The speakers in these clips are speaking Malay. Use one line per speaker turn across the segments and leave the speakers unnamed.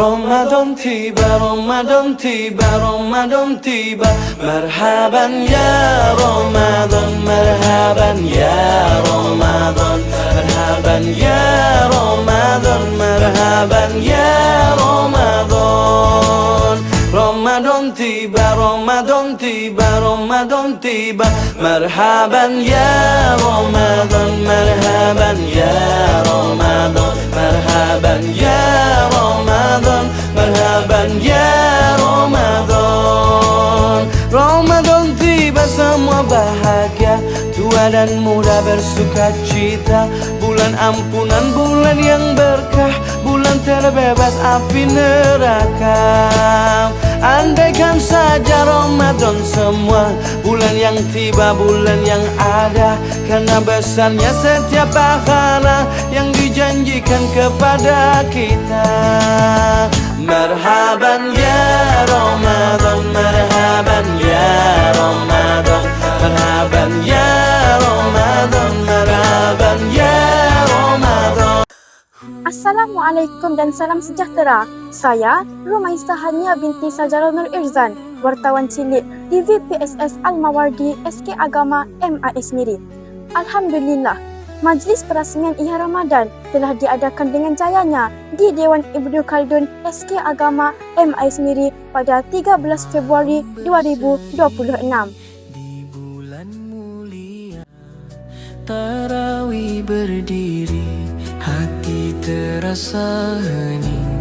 Ramadan tiba, Ramadan tiba, Ramadan tiba. Marhaban ya Ramadan, marhaban ya Ramadan, marhaban ya Ramadan, marhaban ya Ramadan. Ramadan tiba, Ramadan tiba, Ramadan tiba. Marhaban ya Ramadan, marhaban ya Ramadan, marhaban ya Ramadan, marhaban ya Ramadan. Ramadan tiba, semua bahagia, tua dan muda bersuka cita. Bulan ampunan, bulan yang berkah, bulan terbebas api neraka. Andaikan saja Ramadan semua, bulan yang tiba, bulan yang ada. Karena besarnya setiap pahala yang dijanjikan kepada kita. Marhaban ya Ramadan, marhaban ya Ramadan, marhaban ya Ramadan, marhaban ya Ramadan.
Assalamualaikum dan salam sejahtera. Saya Rumaisa Hania binti Sajarah Nur Irzan, wartawan cilik TV PSS Al-Mawardi SK Agama MIS Miri. Alhamdulillah, Majlis Perasmian Ihya Ramadan telah diadakan dengan jayanya di Dewan Ibnu Khaldun SK Agama MIS Miri pada 13 Februari 2026.
Di bulan mulia tarawih berdiri, hati terasa hening.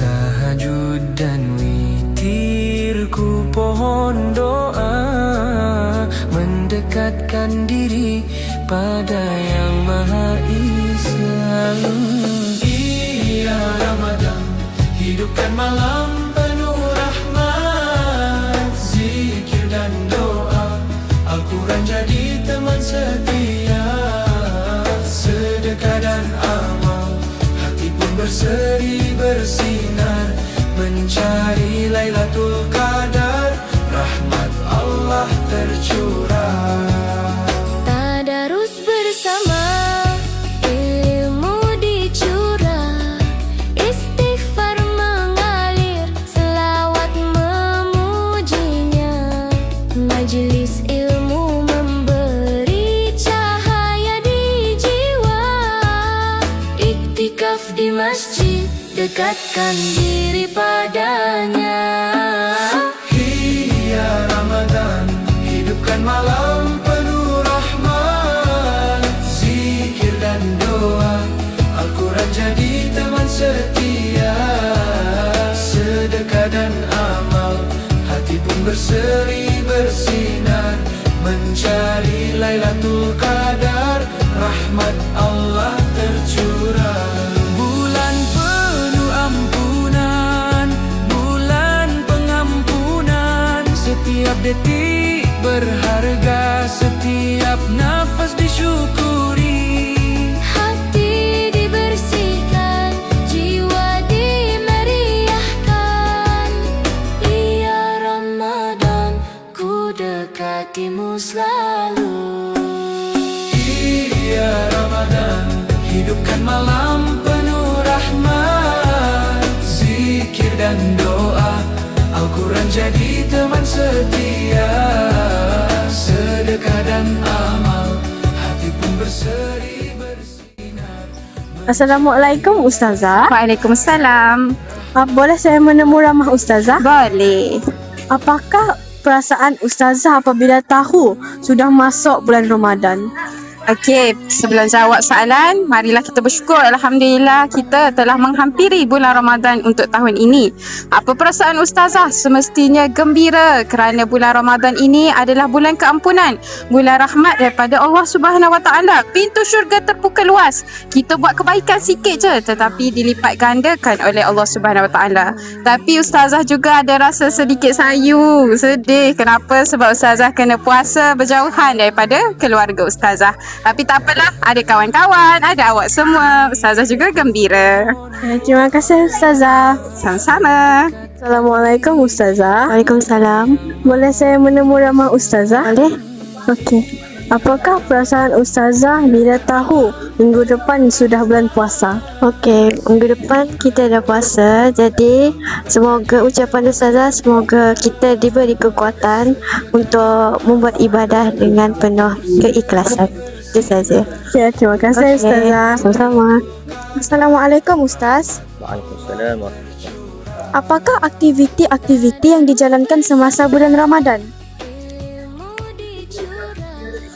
Tahajud dan witirku pohon doa, mendekatkan diri pada Yang Maha Esa. Iya Ramadan, hidupkan malam penuh rahmat, zikir dan doa. Al-Quran jadi teman setia, sedekah dan amal, hati pun berseri bersinar, mencari Lailatul Qadar, rahmat Allah tercurah.
Tadarus bersama, ilmu dicurah, istighfar mengalir, selawat memujinya. Majlis ilmu memberi cahaya di jiwa, iktikaf di masjid, dekatkan diri padanya.
Hiya Ramadan, hidupkan malam penuh rahmat, zikir dan doa. Al-Quran jadi teman setia, sedekah dan amal, hati pun berseri bersinar, mencari Lailatul Qadar, rahmat Allah tercurah. Bulan penuh ampunan, bulan pengampunan. Setiap detik berharga, setiap nafas disyukuri.
Hati dibersihkan, jiwa dimeriahkan. Iya Ramadan, ku dekatimu selalu.
Iya Ramadan, hidupkan malam penuh rahmat, zikir dan doa. Al-Quran jadi teman setia, sedekah dan amal, hati pun berseri bersinar.
Assalamualaikum Ustazah.
Waalaikumsalam.
Boleh saya menemu ramah Ustazah?
Boleh.
Apakah perasaan Ustazah apabila tahu sudah masuk bulan Ramadan?
Okey, sebelum jawab soalan, marilah kita bersyukur. Alhamdulillah, kita telah menghampiri bulan Ramadan untuk tahun ini. Apa perasaan Ustazah? Semestinya gembira kerana bulan Ramadan ini adalah bulan keampunan, bulan rahmat daripada Allah Subhanahu Wa Taala. Pintu syurga terbuka luas. Kita buat kebaikan sikit je, tetapi dilipat gandakan oleh Allah Subhanahu Wa Taala. Tapi Ustazah juga ada rasa sedikit sayu, sedih. Kenapa? Sebab Ustazah kena puasa berjauhan daripada keluarga Ustazah. Tapi tak apalah, ada kawan-kawan, ada awak semua. Ustazah juga gembira.
Terima kasih Ustazah.
Sama-sama.
Assalamualaikum Ustazah.
Waalaikumsalam.
Boleh saya menemu ramah Ustazah?
Boleh?
Okey. Apakah perasaan Ustazah bila tahu minggu depan sudah bulan puasa? Okey, minggu depan kita dah puasa. Jadi, semoga ucapan Ustazah, semoga kita diberi kekuatan untuk membuat ibadah dengan penuh keikhlasan. Itu saja. Ya, terima kasih Ustazah. Sama-sama. Assalamualaikum Ustaz.
Waalaikumsalam warahmatullahi.
Apakah aktiviti-aktiviti yang dijalankan semasa bulan Ramadan?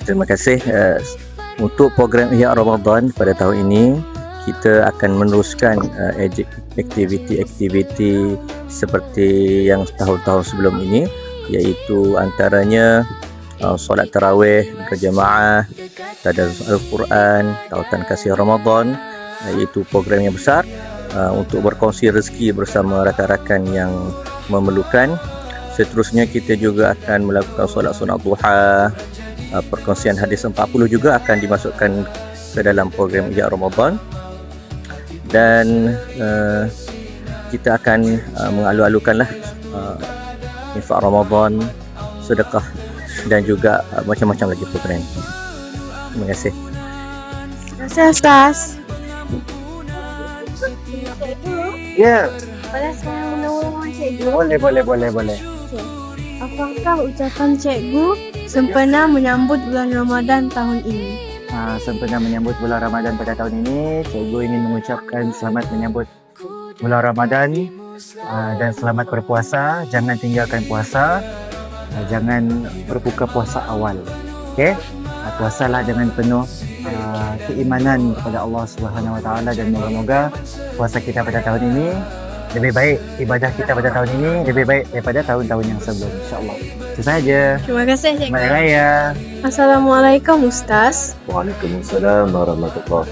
Terima kasih. Untuk program Ihya Ramadan pada tahun ini, kita akan meneruskan aktiviti-aktiviti seperti yang tahun-tahun sebelum ini, iaitu antaranya solat tarawih berjemaah, tadarus Al-Quran, tautan kasih Ramadan, iaitu program yang besar untuk berkongsi rezeki bersama rakan-rakan yang memerlukan. Seterusnya kita juga akan melakukan solat sunat duha. Perkongsian hadis 40 juga akan dimasukkan ke dalam program Ihya Ramadan, dan kita akan mengalu-alukanlah infak Ramadan, sedekah, dan juga macam-macam lagi program. Terima kasih.
Terima kasih Ustaz.
Ya,
Boleh saya menurut cikgu?
boleh.
Apakah ucapan cikgu sempena menyambut bulan Ramadan tahun ini?
Sempena menyambut bulan Ramadan pada tahun ini, cikgu ingin mengucapkan selamat menyambut bulan Ramadan dan selamat berpuasa. Jangan tinggalkan puasa, jangan berbuka puasa awal. Okey? Puasalah dengan penuh keimanan kepada Allah Subhanahu Wa Taala, dan moga-moga puasa kita pada tahun ini lebih baik, ibadah kita pada tahun ini lebih baik daripada tahun-tahun yang sebelum, insya-Allah. Itu saja.
Terima kasih cikgu.
Selamat Hari Raya.
Assalamualaikum Ustaz.
Waalaikumsalam warahmatullahi.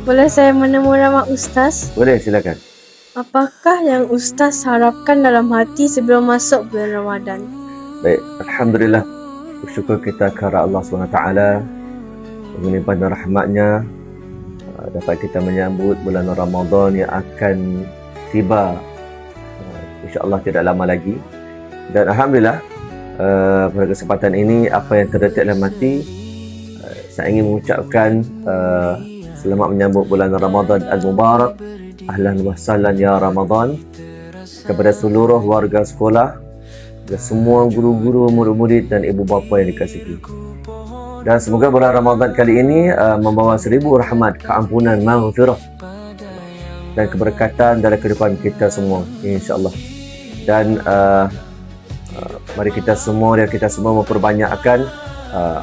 Boleh saya menemui ramah Ustaz?
Boleh, silakan.
Apakah yang Ustaz harapkan dalam hati sebelum masuk bulan Ramadan?
Baik, alhamdulillah, bersyukur kita kepada Allah SWT melimpah dan rahmatnya dapat kita menyambut bulan Ramadan yang akan tiba insya-Allah tidak lama lagi. Dan alhamdulillah pada kesempatan ini, apa yang terdetik dalam hati, saya ingin mengucapkan selamat menyambut bulan Ramadan Al-Mubarak, ahlan wa sahlan ya Ramadan, kepada seluruh warga sekolah dan semua guru-guru, murid-murid dan ibu bapa yang dikasihi. Dan semoga bulan Ramadan kali ini membawa 1000 rahmat, keampunan, maghfirah dan keberkatan dalam kehidupan kita semua, insya-Allah. Dan mari kita semua memperbanyakkan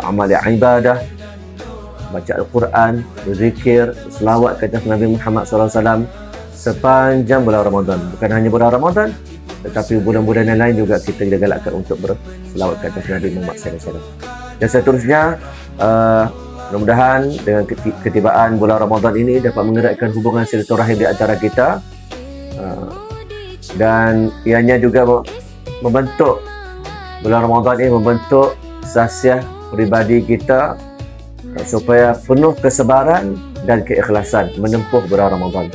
amal ibadah, baca Al-Quran, berzikir, selawat ke atas Nabi Muhammad SAW sepanjang bulan Ramadan. Bukan hanya bulan Ramadan, tetapi bulan-bulan yang lain juga kita digalakkan untuk berselawat ke atas Nabi Muhammad SAW. Dan seterusnya, mudah-mudahan dengan ketibaan bulan Ramadan ini dapat mengeratkan hubungan silaturahim di antara kita, dan ianya juga membentuk, bulan Ramadan ini membentuk sahsiah pribadi kita supaya penuh kesabaran dan keikhlasan menempuh bulan Ramadan.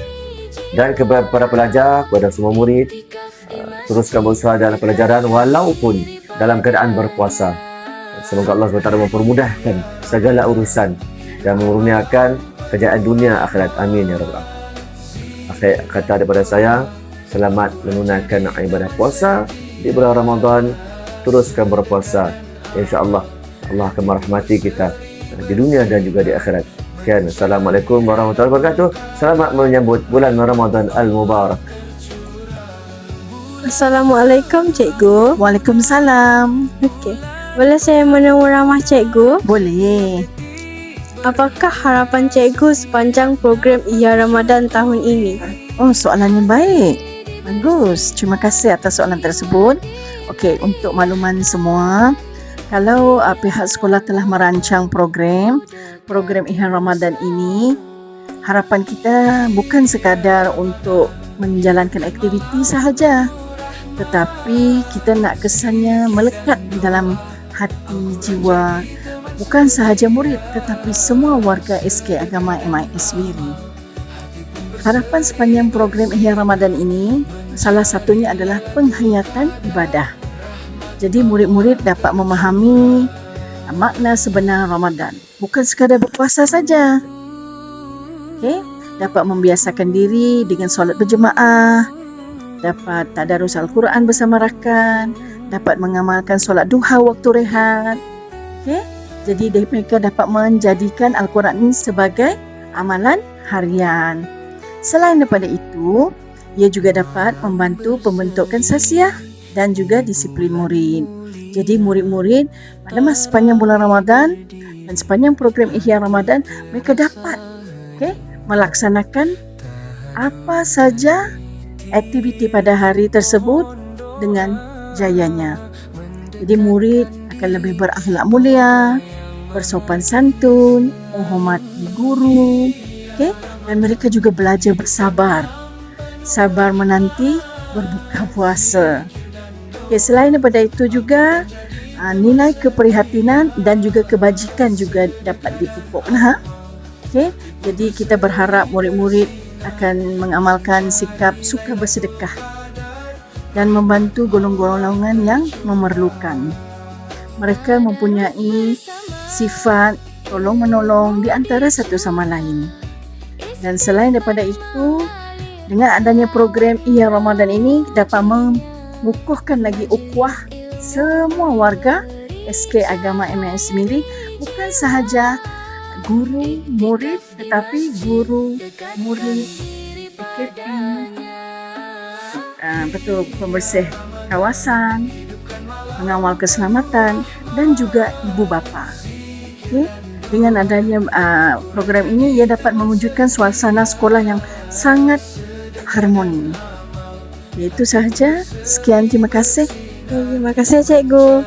Dan kepada para pelajar, kepada semua murid, teruskan berusaha dalam pelajaran walaupun dalam keadaan berpuasa. Semoga Allah SWT mempermudahkan segala urusan dan mengurniakan kejayaan dunia akhirat. Amin ya rabbal alamin. Akhir kata daripada saya, selamat menunaikan ibadah puasa di bulan Ramadan. Teruskan berpuasa, insya-Allah Allah akan merahmati kita di dunia dan juga di akhirat. Sekian, Assalamualaikum warahmatullahi wabarakatuh. Selamat menyambut bulan Ramadan Al-Mubarak.
Assalamualaikum cikgu.
Waalaikumsalam.
Okey. Boleh saya menemui ramah cikgu?
Boleh.
Apakah harapan cikgu sepanjang program Ihya Ramadan tahun ini?
Oh, soalan yang baik. Bagus. Terima kasih atas soalan tersebut. Okey, untuk makluman semua, kalau pihak sekolah telah merancang program Ihya Ramadan ini, harapan kita bukan sekadar untuk menjalankan aktiviti sahaja, tetapi kita nak kesannya melekat di dalam hati, jiwa, bukan sahaja murid tetapi semua warga SK Agama MIS Wiri. Harapan sepanjang program Ihya Ramadan ini, salah satunya adalah penghayatan ibadah. Jadi murid-murid dapat memahami makna sebenar Ramadan. Bukan sekadar berpuasa saja. Okey, dapat membiasakan diri dengan solat berjemaah, dapat tadarus Al-Quran bersama rakan, dapat mengamalkan solat duha waktu rehat. Okey, jadi mereka dapat menjadikan Al-Quran ini sebagai amalan harian. Selain daripada itu, ia juga dapat membantu pembentukan sasiah dan juga disiplin murid. Jadi murid-murid pada masa sepanjang bulan Ramadan dan sepanjang program Ihya Ramadan, mereka dapat melaksanakan apa saja aktiviti pada hari tersebut dengan jayanya. Jadi murid akan lebih berakhlak mulia, bersopan santun, menghormati guru, dan mereka juga belajar bersabar. Sabar menanti berbuka puasa. Selain daripada itu juga nilai keprihatinan dan juga kebajikan juga dapat dipupuk. Jadi kita berharap murid-murid akan mengamalkan sikap suka bersedekah dan membantu golongan-golongan yang memerlukan. Mereka mempunyai sifat tolong-menolong di antara satu sama lain. Dan selain daripada itu, dengan adanya program Ihya Ramadan ini dapat mengukuhkan lagi ukhuwah semua warga SK Agama MAS Miri, bukan sahaja guru murid tetapi guru murid PKP, pembersih kawasan, pengawal keselamatan dan juga ibu bapa. Dengan adanya program ini, ia dapat mewujudkan suasana sekolah yang sangat harmoni. Itu sahaja. Sekian, terima kasih.
Terima kasih Cikgu.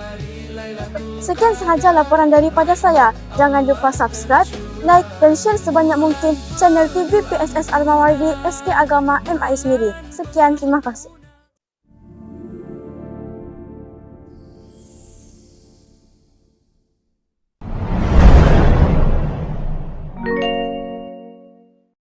Sekian sahaja laporan daripada saya. Jangan lupa subscribe, like dan share sebanyak mungkin channel TV PSS Al-Mawardi SK Agama MAS Miri. Sekian, terima kasih.